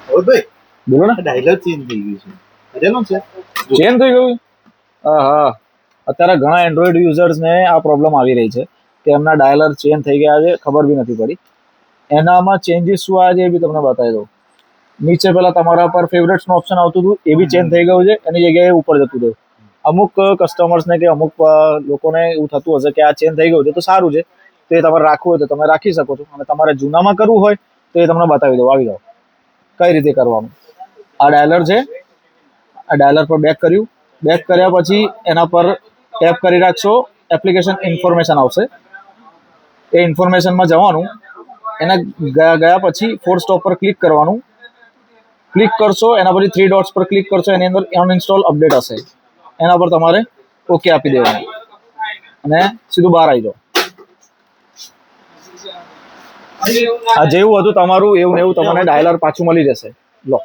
હવે ભાઈ બોલો ને. ડાયલર ચેન્જ થઈ ગયું છે હરેલો છે ચેન્જ થઈ ગયું? હા, અત્યારે ઘણા એન્ડ્રોઈડ યુઝર્સને આ પ્રોબ્લેમ આવી રહી છે કે એમના ડાયલર ચેન્જ થઈ ગયા છે, ખબર બી નથી પડી. એનામાં ચેન્જીસ શું આવે છે એ બી તમને બતાવી દઉં. નીચે પેલા તમારા પર ફેવરેટ્સનું ઓપ્શન આવતું હતું એ બી ચેન્જ થઈ ગયું છે, એની જગ્યાએ ઉપર જતું હતું. અમુક કસ્ટમર્સને કે અમુક લોકોને એવું થતું હશે કે આ ચેન્જ થઈ ગયું છે તો સારું છે, તો એ તમારે રાખવું હોય તો તમે રાખી શકો છો, અને તમારે જૂનામાં કરવું હોય તો એ તમને બતાવી દઉં. આવી જાઓ કઈ રીતે કરવાનું. આ ડાયલર છે, આ ડાયલર પર બેક કર્યું. બેક કર્યા પછી એના પર ટેપ કરી રાખશો, એપ્લિકેશન ઇન્ફોર્મેશન આવશે. એ ઇન્ફોર્મેશનમાં જવાનું, એના ગયા પછી ફોર્સ સ્ટોપ પર ક્લિક કરવાનું. ક્લિક કરશો એના પછી 3 ડોટ્સ પર ક્લિક કરશો, એની અંદર અનઇન્સ્ટોલ અપડેટ હશે, એના પર તમારે ઓકે આપી દેવાનું અને સીધું બહાર આવી જાઓ. આ જેવું હતું તમારું એવું ને એવું તમને ડાયલર પાછું મળી જશે. લો.